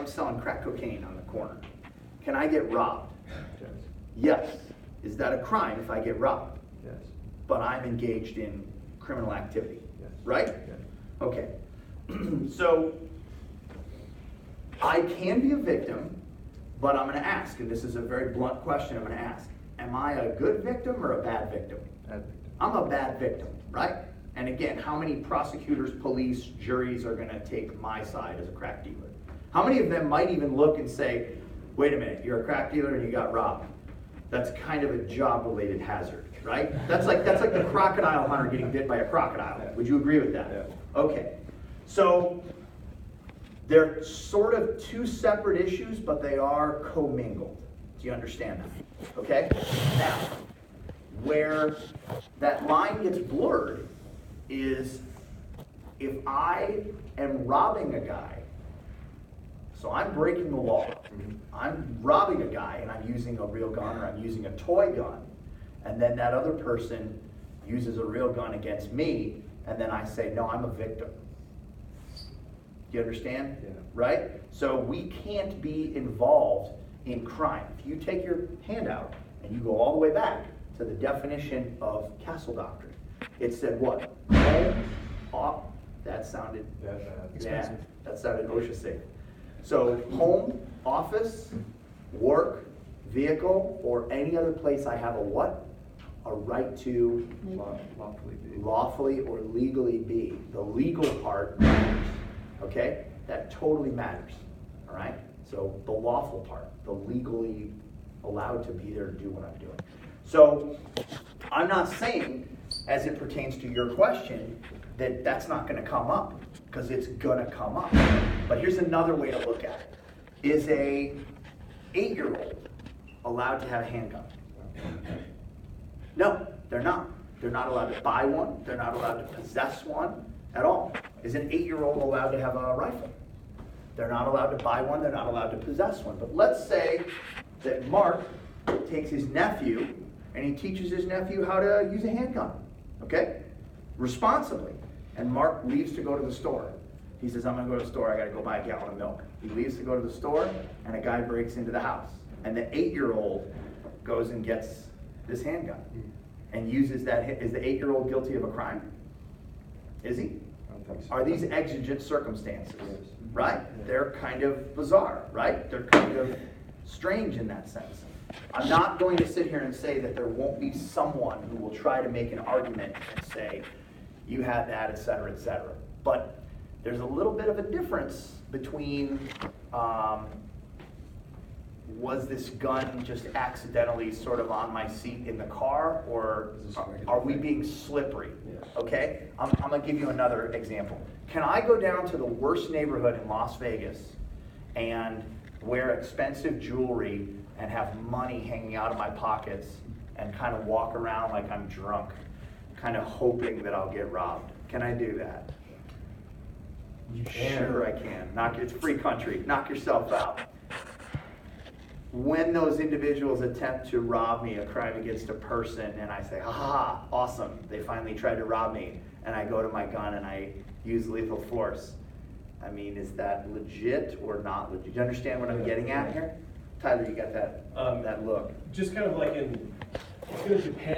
I'm selling crack cocaine on the corner. Can I get robbed? Yes. Yes. Is that a crime if I get robbed? Yes. But I'm engaged in criminal activity, Yes. right? Yes. Okay. So I can be a victim, but I'm going to ask, and this is a very blunt question I'm going to ask, am I a good victim or a bad victim? Bad victim. I'm a bad victim, right? And again, how many prosecutors, police, juries are going to take my side as a crack dealer? How many of them might even look and say, wait a minute, you're a crack dealer and you got robbed? That's kind of a job-related hazard, right? That's like the crocodile hunter getting bit by a crocodile. Would you agree with that? Yeah. Okay. So they're sort of two separate issues, but they are commingled. Do you understand that? Okay? Now, where that line gets blurred is if I am robbing a guy, so I'm breaking the law. I'm robbing a guy and I'm using a real gun or I'm using a toy gun, and then that other person uses a real gun against me, and then I say, no, I'm a victim. Do you understand? Yeah. Right? So we can't be involved in crime. If you take your hand out and you go all the way back to the definition of Castle Doctrine, it said what? Home, that sounded, Expensive. that sounded OSHA safe. So home, office, work, vehicle, or any other place I have a what? A right to lawfully or legally be. The legal part matters, okay? That totally matters, all right? So the lawful part, the legally allowed to be there to do what I'm doing. So I'm not saying, as it pertains to your question, that that's not going to come up, because it's going to come up. But here's another way to look at it. Is a 8-year-old allowed to have a handgun? No, they're not. They're not allowed to buy one. They're not allowed to possess one at all. Is an 8-year-old allowed to have a rifle? They're not allowed to buy one. They're not allowed to possess one. But let's say that Mark takes his nephew and he teaches his nephew how to use a handgun, okay? Responsibly. And Mark leaves to go to the store. He says, I'm going to go to the store. I got to go buy a gallon of milk. He leaves to go to the store, and a guy breaks into the house. And the 8-year-old goes and gets this handgun and uses that. Is the 8-year-old guilty of a crime? Is he? I don't think so. Are these exigent circumstances? Yes. Right? They're kind of bizarre, right? They're kind of strange in that sense. I'm not going to sit here and say that there won't be someone who will try to make an argument and say, you had that, et cetera, et cetera. But there's a little bit of a difference between was this gun just accidentally sort of on my seat in the car, or are we being slippery? Yes. Okay? I'm going to give you another example. Can I go down to the worst neighborhood in Las Vegas and wear expensive jewelry and have money hanging out of my pockets and kind of walk around like I'm drunk, kind of hoping that I'll get robbed? Can I do that? You can. Sure I can. It's free country. Knock yourself out. When those individuals attempt to rob me, a crime against a person, and I say, ha ha, awesome, they finally tried to rob me, and I go to my gun and I use lethal force. I mean, is that legit or not legit? Do you understand what I'm getting at here? Tyler, you got that, that look. Just kind of like it's going to depend